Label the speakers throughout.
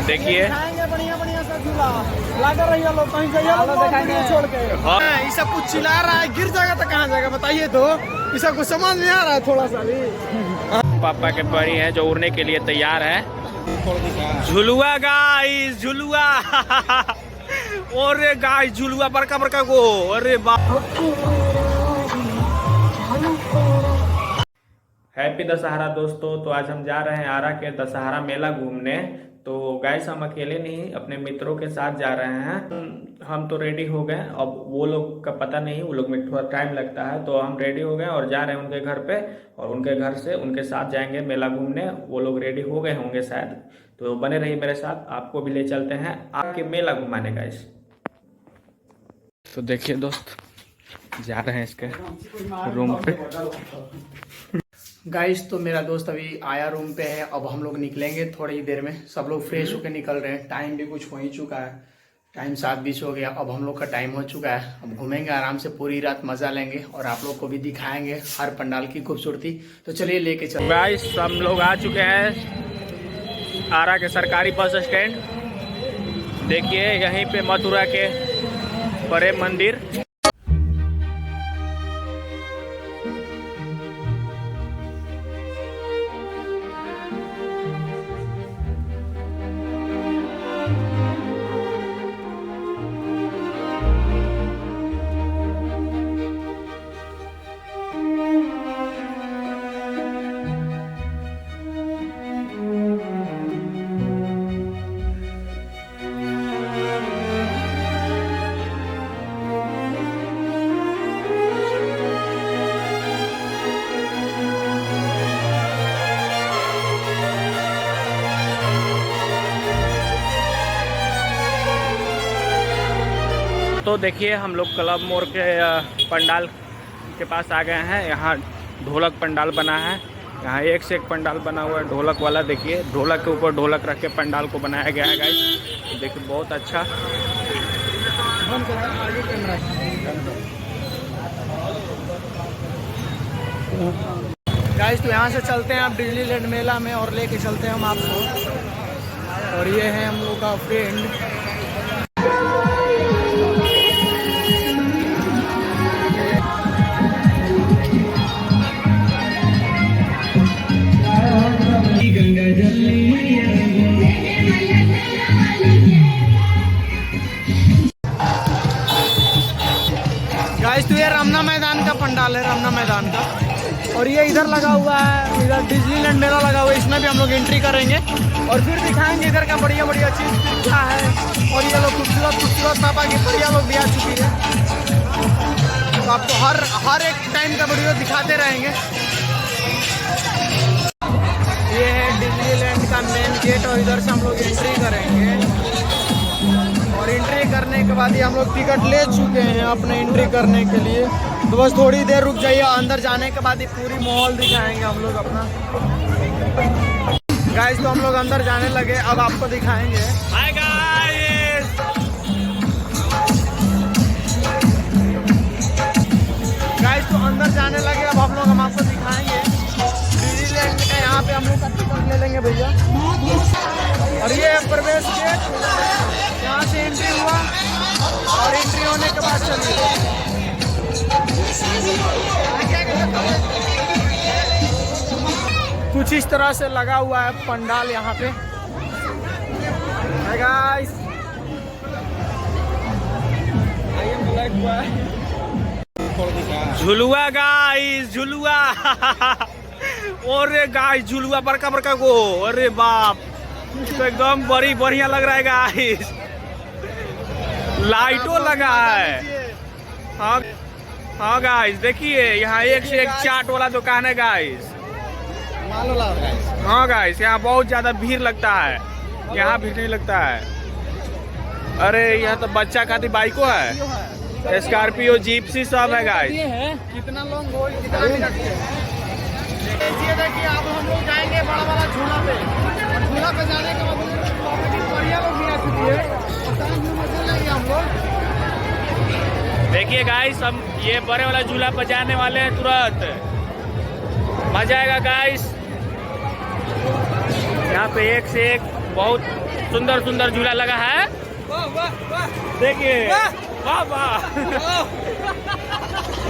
Speaker 1: देखिए
Speaker 2: बढ़िया बढ़िया सा झूला लगा रही है, लोग कहीं जाइए लोग छोड़ के। ये सब कुछ चिल्ला रहा है, गिर जाएगा तो कहाँ जाएगा बताइए तो। ये सब कुछ समझ नहीं आ रहा है थोड़ा सा भी।
Speaker 1: पापा के परी है जो उड़ने के लिए तैयार है। झुलुआ गाइस, झुलुआ। अरे गाइस झुलुआ बड़का बड़का को, अरे बाप। हैप्पी दशहरा दोस्तों। तो आज हम जा रहे हैं आरा के दशहरा मेला घूमने। तो गाइस हम अकेले नहीं अपने मित्रों के साथ जा रहे हैं। हम तो रेडी हो गए, अब वो लोग का पता नहीं, वो लोग में थोड़ा टाइम लगता है। तो हम रेडी हो गए और जा रहे हैं उनके घर पे, और उनके घर से उनके साथ जाएंगे मेला घूमने। वो लोग रेडी हो गए होंगे शायद, तो बने रहिए मेरे साथ, आपको भी ले चलते हैं आपके मेला घुमाने गाइस। तो देखिए दोस्त, जा रहे हैं इसके रूम पे।
Speaker 2: गाइस तो मेरा दोस्त अभी आया रूम पे है, अब हम लोग निकलेंगे थोड़ी ही देर में। सब लोग फ्रेश होकर निकल रहे हैं, टाइम भी कुछ हो ही चुका है, टाइम 7:20 हो गया। अब हम लोग का टाइम हो चुका है, अब घूमेंगे आराम से, पूरी रात मजा लेंगे और आप लोग को भी दिखाएंगे हर पंडाल की खूबसूरती। तो चलिए लेके चलो।
Speaker 1: गाइस हम लोग आ चुके हैं आरा के सरकारी बस स्टैंड। देखिए यहीं पे मथुरा के बड़े मंदिर। तो देखिए हम लोग क्लब मोड़ के पंडाल के पास आ गए हैं। यहाँ ढोलक पंडाल बना है, यहाँ एक से एक पंडाल बना हुआ है ढोलक वाला। देखिए ढोलक के ऊपर ढोलक रख के पंडाल को बनाया गया है गाइस। देखिए बहुत अच्छा।
Speaker 2: गाइस तो यहाँ से चलते हैं आप डिज्नीलैंड मेला में और लेके चलते हैं हम आपको। और ये है हम लोग का फ्रेंड। गाइस तो ये रमना मैदान का पंडाल है, रमना मैदान का। और ये इधर लगा हुआ है, इधर डिज्नीलैंड मेला लगा हुआ है, इसमें भी हम लोग एंट्री करेंगे और फिर दिखाएंगे इधर का बढ़िया बढ़िया चीज क्या है। और ये लोग खूबसूरत खूबसूरत पापा की बढ़िया लोग भी आ चुकी है, तो आपको हर एक टाइम का वीडियो दिखाते रहेंगे। ये है डिज्नीलैंड का मेन गेट और इधर से हम लोग एंट्री करेंगे। और एंट्री करने के बाद ही हम लोग टिकट ले चुके हैं अपने एंट्री करने के लिए। तो बस थोड़ी देर रुक जाइए, अंदर जाने के बाद ही पूरी माहौल दिखाएंगे हम लोग अपना। गाइस तो हम लोग अंदर जाने लगे, अब आपको दिखाएंगे।
Speaker 1: हाय गाइस,
Speaker 2: गाइस तो अंदर जाने लगे, अब हम आपको दिखाएंगे डिज्नीलैंड का। यहाँ पे हम लोग का टिकट ले लेंगे भैया। और ये प्रवेश गेट, यहाँ से एंट्री हुआ और एंट्री होने के बाद चलिए कुछ इस तरह से लगा हुआ है पंडाल यहाँ पे। गाइस
Speaker 1: झुलुआ गाइस, झुलुआ। अरे गाइस झुलुआ बड़का बड़का को, अरे बाप, तो एकदम बड़ी बढ़िया लग रहा है गाइस। लाइटों लगा है। हाँ गाइस देखिए यहाँ एक से एक चाट वाला दुकान है गाइस। हाँ गाइस यहाँ बहुत ज्यादा भीड़ लगता है, यहाँ भीड़ नहीं लगता है। अरे यहाँ तो बच्चा खाती बाइको है, स्कॉर्पियो, जीप्सी सब है गाइस।
Speaker 2: कितना लॉन्ग हो, कितना मिनट देखिए। अब हम लोग जाएंगे बड़ा वाला झूला पे, और झूला पे जाने के बाद बढ़िया लोग भी आ चुकी है, मजे लेंगे हम लोग।
Speaker 1: देखिए गाइस हम ये बड़े वाला झूला पर जाने वाले हैं, तुरंत मजा आएगा गाइस। यहाँ पे एक से एक बहुत सुंदर सुंदर झूला लगा है। देखिए, वाह वाह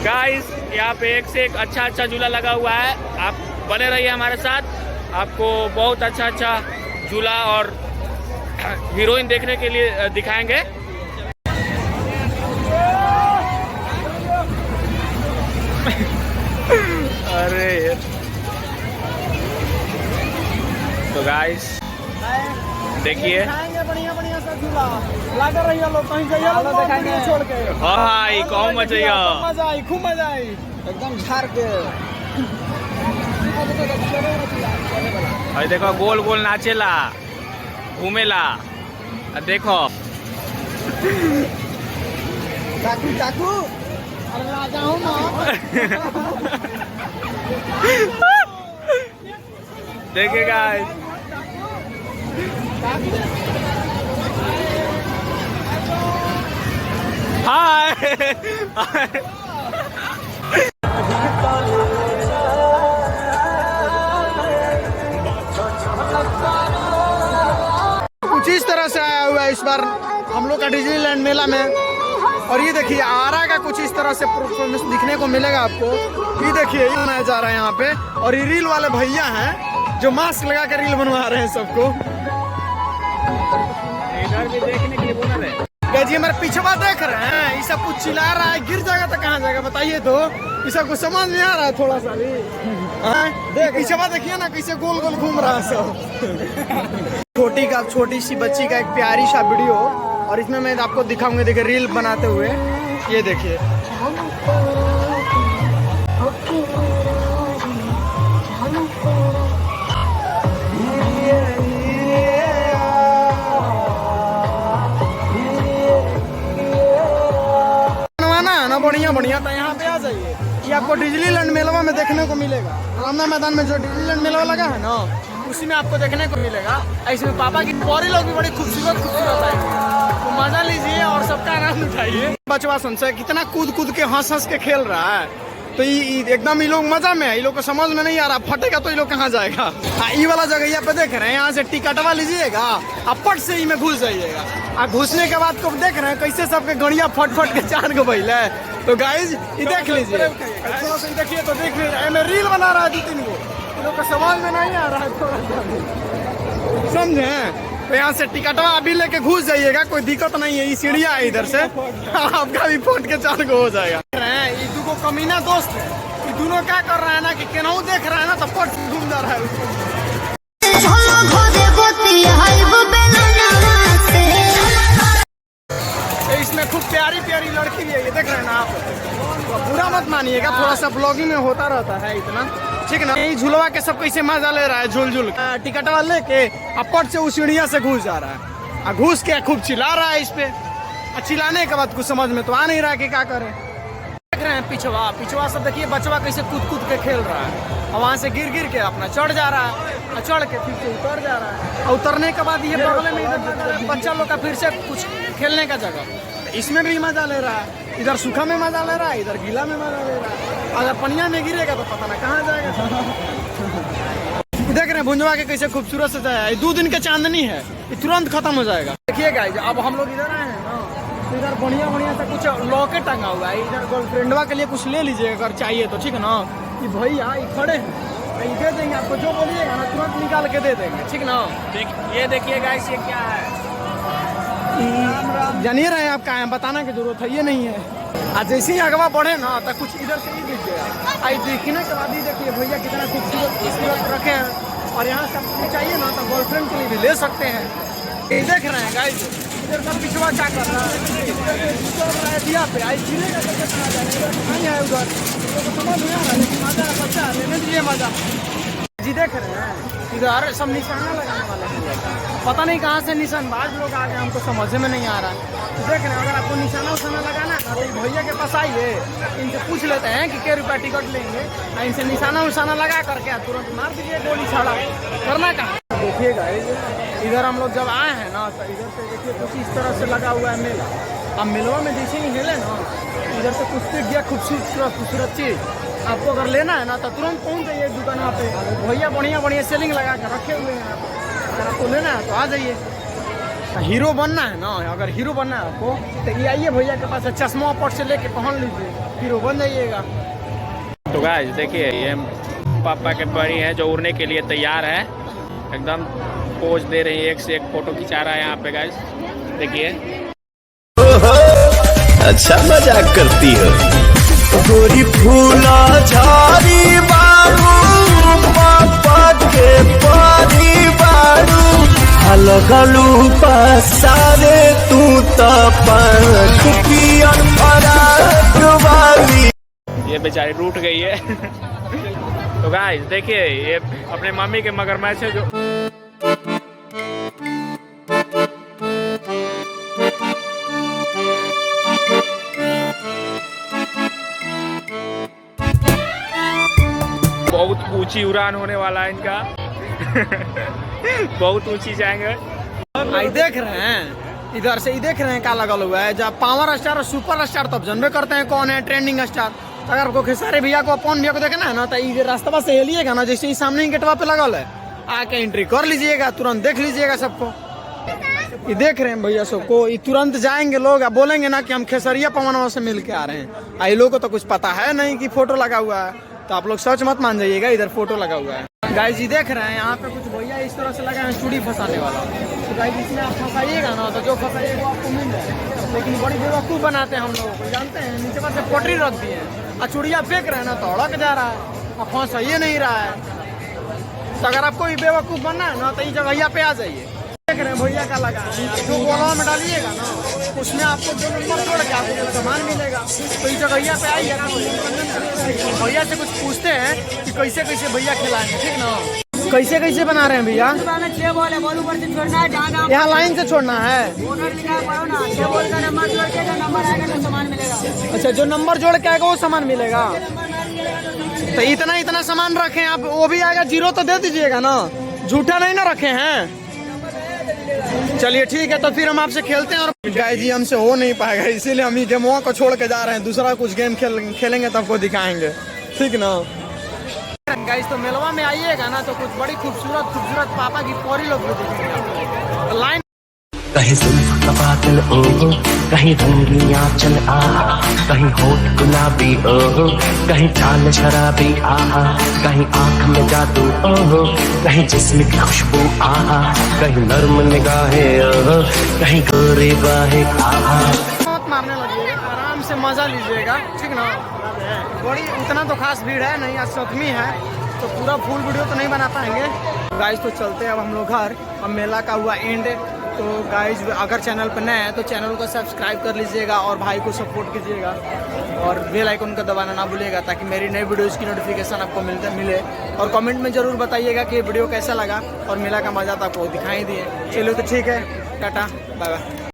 Speaker 1: गाइस, यहाँ पे एक से एक अच्छा अच्छा झूला लगा हुआ है। आप बने रहिए हमारे साथ, आपको बहुत अच्छा अच्छा झूला और हीरोइन देखने के लिए दिखाएंगे। अरे तो गाइस देखिए,
Speaker 2: बढ़िया बढ़िया सा झूला लगा रही है। लोग कहीं जाइए छोड़ के,
Speaker 1: हाय कहूँ मचैया,
Speaker 2: मजा आई, खूब मजा आई, एकदम झाड़ के।
Speaker 1: अरे देखो, गोल गोल नाचेला, घूमेला, देखो
Speaker 2: चाकू चाकू, अरे राजा हूँ ना।
Speaker 1: देखिए गाइस, हाय
Speaker 2: कुछ इस तरह से आया हुआ है इस बार हम लोग का डिज्नीलैंड मेला में। और ये देखिए, आरा का कुछ इस तरह से परफॉर्मेंस दिखने को मिलेगा आपको। ये देखिए, ये बनाया जा रहा है यहाँ पे, और ये रील वाले भैया हैं जो मास्क लगा कर रील बनवा रहे हैं सबको।
Speaker 1: इधर भी देखने के लिए बोला है।
Speaker 2: जी हमारे पीछे देख रहे हैं, ये सब कुछ चिल्ला रहा है, गिर जाएगा तो कहाँ जाएगा बताइए। तो ये सब कुछ समझ नहीं आ रहा है थोड़ा सा भी। देख पीछे देखिए ना, कैसे गोल गोल घूम रहा है सब। छोटी सी बच्ची का एक प्यारी सा वीडियो, और इसमें मैं आपको दिखाऊंगा। देखिए रील बनाते हुए, ये देखिए। ना बढ़िया बढ़िया, तो यहाँ पे आ जाइए। ये आपको डिज्नीलैंड मेला में देखने को मिलेगा। रामना मैदान में जो डिज्नीलैंड मेला लगा है ना, उसी में आपको देखने को मिलेगा। इसमें पापा की परी लोग भी बड़ी खूबसूरत आएंगे, तो मजा लीजिए और सबका आनंद उठाइए। बचवा संशय कितना कूद कूद के हंस के खेल रहा है, तो एकदम ये लोग मजा में है। ये लोग को समझ में नहीं आ रहा, फटेगा तो ये लोग कहाँ जाएगा। ये वाला जगह यहाँ पे देख रहे हैं, यहाँ से टिकटवा लीजिएगा, आप पट से ही में घुस जाइएगा। और घुसने के बाद को देख रहे हैं कैसे सबके गड़िया फट के चार को बैल है। तो गाइज ये देख लीजिए, देखिए तो देख लीजिए, मैं रील बना रहा है 2-3 को, ये लोग को समझ में नहीं आ रहा है थोड़ा सा, समझे। तो यहाँ से टिकटवा अभी लेके घुस जाइएगा, कोई दिक्कत नहीं है। ये सीढ़िया है इधर से, आपका भी फट के चार को हो जाएगा। ये दो कमीना दोस्त है, ये दोनों क्या कर रहा है ना कि केनाऊ देख रहा है ना, तो फट घूम जा रहा है। इसमें खूब प्यारी प्यारी लड़की भी है, ये देख रहे हैं ना आप। तो बुरा मत मानिएगा, थोड़ा सा ब्लॉगिंग में होता रहता है इतना, ठीक ना। यही झुलवा के सब कैसे मजा ले रहा है, झुल टिकटवा लेके अपट से उस सीढ़िया से घुस जा रहा है, और घुस के खूब चिल्ला रहा है इस पे। चिल्लाने के बाद कुछ समझ में तो आ नहीं रहा कि क्या करें। देख रहे हैं पिछवा से, देखिए बचवा कैसे कूद के खेल रहा है, और वहाँ से गिर के अपना चढ़ जा रहा है, और चढ़ के फिर से उतर जा रहा है। और उतरने के बाद ये बगल में इधर बच्चा लोग का फिर से कुछ खेलने का जगह, इसमें भी मजा ले रहा है। इधर सूखा में मजा ले रहा है, इधर गीला में मजा ले रहा है। अगर पनिया में गिरेगा तो पता ना कहाँ जाएगा। देख रहे हैं भुंजवा के कैसे खूबसूरत से जाया है। 2 दिन का चांदनी है, ये तुरंत खत्म हो जाएगा। देखिए गाइस, अब हम लोग इधर आए हैं ना, तो इधर बढ़िया से कुछ लॉकेट टंगा हुआ है। इधर गर्लफ्रेंडवा के लिए कुछ ले लीजिए अगर चाहिए तो, ठीक है ना। ये भैया ये खड़े हैं, ये दे देंगे आपको, जो बोलिएगा ना तुरंत निकाल के दे देंगे, ठीक ना।
Speaker 1: ये देखिए गाइस, ये क्या है,
Speaker 2: जानिए रहे आप कहाँ हैं, बताना की जरूरत है ये नहीं है। आज जैसे ही अगवा बढ़े ना, तो कुछ इधर से ही दिख गया। आई देखने के बाद ही देखिए भैया कितना खूबसूरत रखे हैं। और यहाँ से आपको चाहिए ना तो गर्लफ्रेंड के लिए भी ले सकते हैं। ये देख रहे हैं गाइस, इधर का पिछवा क्या कर रहा है, दिया पे आई गिरेगा तो नहीं है उधर, समझ नहीं आ रहा है, मजा बच्चा लेने दीजिए मजा। जी देख रहे हैं इधर सब निशाना लगाने वाले हैं, पता नहीं कहाँ से निशानबाज लोग आ गए, हमको समझ में नहीं आ रहा। देख रहे हैं, अगर आपको निशाना उशाना लगाना है तो भैया के पास आइए, इनसे पूछ लेते हैं कि क्या रुपया टिकट लेंगे, इनसे निशाना उशाना लगा करके तुरंत मार दीजिए गोली छाड़ा, करना कहाँ। देखिएगा इधर हम लोग जब आए हैं ना, तो इधर से देखिए कुछ इस तरह से लगा हुआ है मेला। अब मेलवा में जैसे ही हिले ना, इधर से कुछ दिख गया खूबसूरत चीज़, आपको अगर लेना है ना तो तुरंत पहुँच जाइए दुकान पे। भैया बढ़िया सेलिंग लगा कर रखे हुए हैं, अगर आपको लेना है तो आ जाइए। हीरो बनना है ना, अगर हीरो बनना है आपको तो ये आइए भैया के पास, चश्मा पट से लेके पहन लीजिए, हीरो बन जाइएगा।
Speaker 1: तो गाइस देखिए ये पापा के परी है जो उड़ने के लिए तैयार है, एकदम पोज दे रही है, एक से एक फोटो खिंचा रहा है यहाँ पे गाइस देखिए।
Speaker 3: अच्छा मजाक करती हो गोरी फूला झाड़ी बाबू पापा के परी बारू लगलू पसारे तू तो पंख पियर वाली।
Speaker 1: ये बेचारी रूठ गई है। तो गाइस देखिए ये अपने मम्मी के मगरमच्छ है जो बहुत ऊंची उड़ान होने वाला है इनका। बहुत ऊंची जाएंगे।
Speaker 2: आई देख रहे हैं इधर से, ही देख रहे हैं क्या लगा हुआ है, जब पावर स्टार और सुपर स्टार तब जानबे करते हैं कौन है ट्रेंडिंग स्टार। अगर आपको खेसारी भैया को पवन भैया को देखना है ना तो ये रास्ता से हेलिएगा ना, जैसे ही सामने ही गेटवा पे लगल है, आके एंट्री कर लीजिएगा, तुरंत देख लीजिएगा सबको। ये देख रहे हैं भैया सबको, ये तुरंत जाएंगे लोग, बोलेंगे ना कि हम खेसरिया पवनवा से मिल के आ रहे हैं। आई लोग को तो कुछ पता है नहीं कि फोटो लगा हुआ है, तो आप लोग सच मत मान जाइएगा, इधर फोटो लगा हुआ है। गाइस जी देख रहे हैं यहाँ पे कुछ भैया इस तरह से लगा है चूड़ी फंसाने वाला। तो गाइस इसमें आप फंसाइएगा ना तो जो फंसाइएगा वो आपको मिल जाए, लेकिन बड़ी बेवकूफ़ बनाते हैं हम लोगों को, जानते हैं नीचे पर से पोटरी रख दिए हैं और चूड़िया फेंक रहे हैं ना तो अड़क जा रहा है और फंसाइए नहीं रहा है। तो अगर आपको ये बेवकूफ़ बनना है ना तो इस जगह पे आ जाइए। देख रहे हैं भैया का लगा है, जो गोलवा में डालिएगा ना उसमें आपको जो नंबर जोड़ के आपको सामान मिलेगा। तो इस जगह पे आइएगा, भैया से कुछ पूछते हैं कि कैसे कैसे भैया खिलाएंगे, ठीक ना। कैसे कैसे बना रहे हैं भैया?
Speaker 4: 6 बॉल है, बॉल ऊपर से छोड़ना है,
Speaker 2: यहाँ लाइन से छोड़ना है।
Speaker 4: ऑर्डर लिखा है पढ़ो ना, 6 बॉल का नंबर जोड़ के जो नंबर आएगा तो सामान मिलेगा।
Speaker 2: अच्छा जो नंबर जोड़ के आएगा वो सामान मिलेगा। तो इतना इतना सामान रखें आप, वो भी आएगा, जीरो तो दे दीजिएगा ना, झूठा नहीं ना रखे हैं। चलिए ठीक है, तो फिर हम आपसे खेलते हैं। और गाइस जी हमसे हो नहीं पाएगा, इसीलिए हम ही गेमों को छोड़ के जा रहे हैं, दूसरा कुछ गेम खेलेंगे तो आपको दिखाएंगे, ठीक ना। गाइस तो मेलवा में आइएगा ना तो कुछ बड़ी खूबसूरत खूबसूरत पापा की परी लोग भी दिखेंगे। लाइन
Speaker 5: कहीं जुल्फ का बादल ओहो, कहीं रंगीन आंचल आहा, कहीं होठ गुलाबी ओहो, कहीं चाल शराबी आहा, कहीं आंख में जादू ओहो, कहीं जिस्म की खुशबू आहा, कहीं नर्म निगाहें ओहो, कहीं गोरे बाहें आहा।
Speaker 2: मत मारने लगिएगा, आराम से मजा लीजिएगा, ठीक ना। बड़ी उतना तो खास भीड़ है नहीं, आज सप्तमी है तो पूरा फुल वीडियो तो नहीं बना पाएंगे। गाइस तो चलते हैं अब हम लोग घर, अब मेला का हुआ एंड। तो गाइस अगर चैनल पर नए हैं तो चैनल को सब्सक्राइब कर लीजिएगा और भाई को सपोर्ट कीजिएगा और बेल आइकन का दबाना ना भूलिएगा ताकि मेरी नई वीडियोज़ की नोटिफिकेशन आपको मिले। और कमेंट में ज़रूर बताइएगा कि ये वीडियो कैसा लगा और मेला का मज़ा तो आपको दिखाई दिए। चलो तो ठीक है, टाटा बाय बाय।